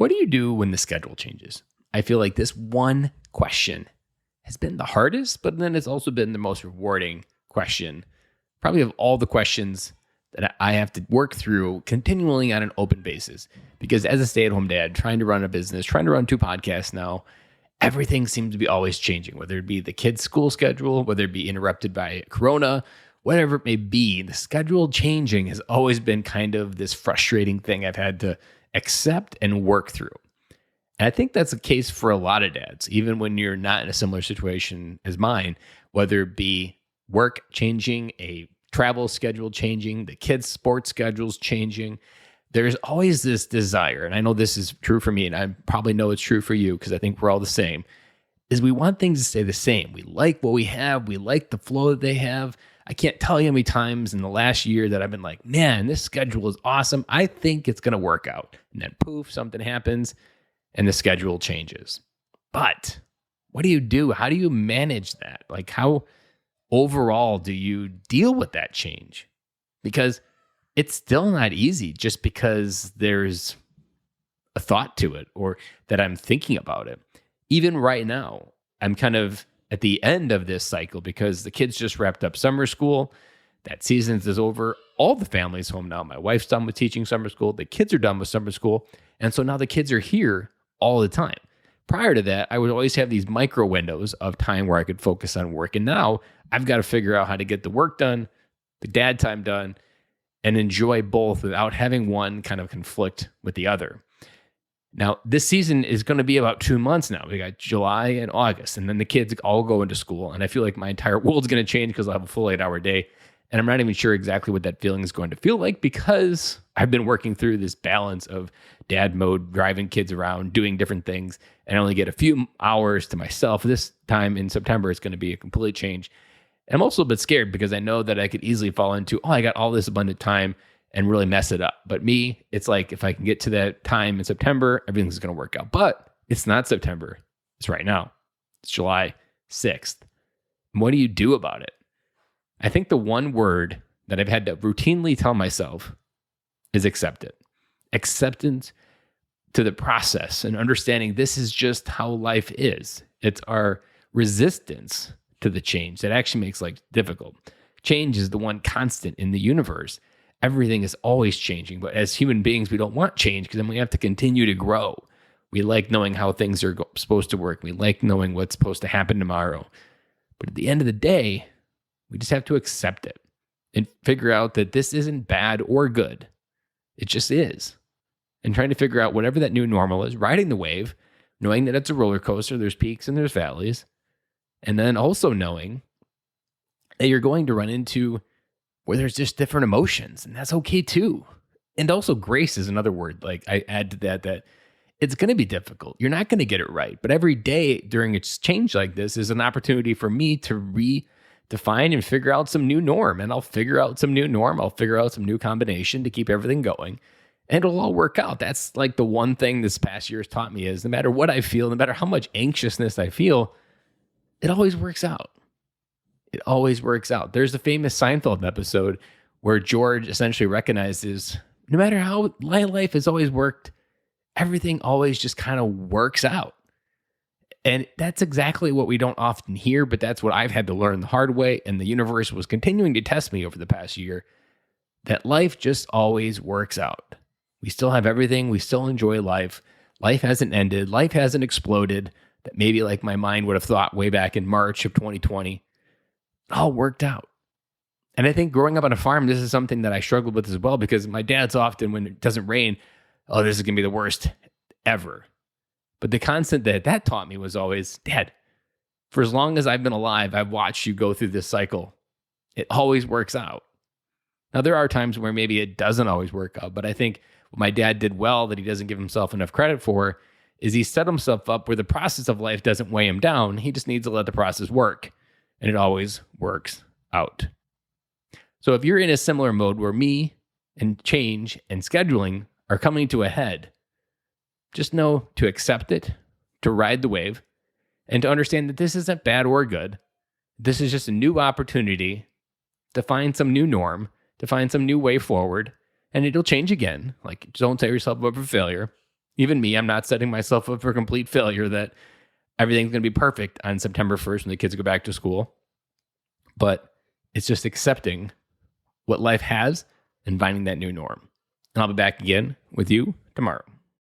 What do you do when the schedule changes? I feel like this one question has been the hardest, but then it's also been the most rewarding question, probably of all the questions that I have to work through continually on an open basis. Because as a stay-at-home dad, trying to run a business, trying to run 2 podcasts now, everything seems to be always changing, whether it be the kids' school schedule, whether it be interrupted by Corona, whatever it may be. The schedule changing has always been kind of this frustrating thing I've had to accept and work through. And I think that's the case for a lot of dads, even when you're not in a similar situation as mine, whether it be work changing, a travel schedule changing, the kids' sports schedules changing. There's always this desire, and I know this is true for me, and I probably know it's true for you because I think we're all the same, is we want things to stay the same. We like what we have. We like the flow that they have. I can't tell you how many times in the last year that I've been like, man, this schedule is awesome. I think it's going to work out. And then poof, something happens and the schedule changes. But what do you do? How do you manage that? Like, how overall do you deal with that change? Because it's still not easy just because there's a thought to it or that I'm thinking about it. Even right now, I'm kind of at the end of this cycle because the kids just wrapped up summer school. That season is over. All the family's home now. My wife's done with teaching summer school. The kids are done with summer school. And so now the kids are here all the time. Prior to that, I would always have these micro windows of time where I could focus on work. And now I've got to figure out how to get the work done, the dad time done, and enjoy both without having one kind of conflict with the other. Now, this season is going to be about 2 months now. We got July and August, and then the kids all go into school. And I feel like my entire world's going to change because I'll have a full 8-hour day. And I'm not even sure exactly what that feeling is going to feel like because I've been working through this balance of dad mode, driving kids around, doing different things, and I only get a few hours to myself. This time in September, it's going to be a complete change. And I'm also a bit scared because I know that I could easily fall into, I got all this abundant time and really mess it up. But me, it's like if I can get to that time in September, everything's going to work out. But it's not September. It's right now. It's July 6th. And what do you do about it? I think the one word that I've had to routinely tell myself is accept it. Acceptance to the process and understanding this is just how life is. It's our resistance to the change that actually makes life difficult. Change is the one constant in the universe. Everything is always changing, but as human beings, we don't want change because then we have to continue to grow. We like knowing how things are supposed to work. We like knowing what's supposed to happen tomorrow. But at the end of the day, we just have to accept it and figure out that this isn't bad or good. It just is. And trying to figure out whatever that new normal is, riding the wave, knowing that it's a roller coaster, there's peaks and there's valleys. And then also knowing that you're going to run into where there's just different emotions, and that's okay too. And also grace is another word. Like I add to that it's going to be difficult. You're not going to get it right. But every day during a change like this is an opportunity for me to redefine and figure out some new norm. And I'll figure out some new norm. I'll figure out some new combination to keep everything going. And it'll all work out. That's like the one thing this past year has taught me is no matter what I feel, no matter how much anxiousness I feel, it always works out. It always works out. There's a famous Seinfeld episode where George essentially recognizes no matter how my life has always worked, everything always just kind of works out. And that's exactly what we don't often hear, but that's what I've had to learn the hard way. And the universe was continuing to test me over the past year that life just always works out. We still have everything. We still enjoy life. Life hasn't ended. Life hasn't exploded. That maybe like my mind would have thought way back in March of 2020. It all worked out. And I think growing up on a farm, this is something that I struggled with as well because my dad's often, when it doesn't rain, this is going to be the worst ever. But the constant that taught me was always, Dad, for as long as I've been alive, I've watched you go through this cycle. It always works out. Now, there are times where maybe it doesn't always work out, but I think what my dad did well that he doesn't give himself enough credit for is he set himself up where the process of life doesn't weigh him down. He just needs to let the process work, and it always works out. So if you're in a similar mode where me and change and scheduling are coming to a head, just know to accept it, to ride the wave, and to understand that this isn't bad or good. This is just a new opportunity to find some new norm, to find some new way forward, and it'll change again. Like, don't set yourself up for failure. Even me, I'm not setting myself up for complete failure that everything's going to be perfect on September 1st when the kids go back to school. But it's just accepting what life has and finding that new norm. And I'll be back again with you tomorrow.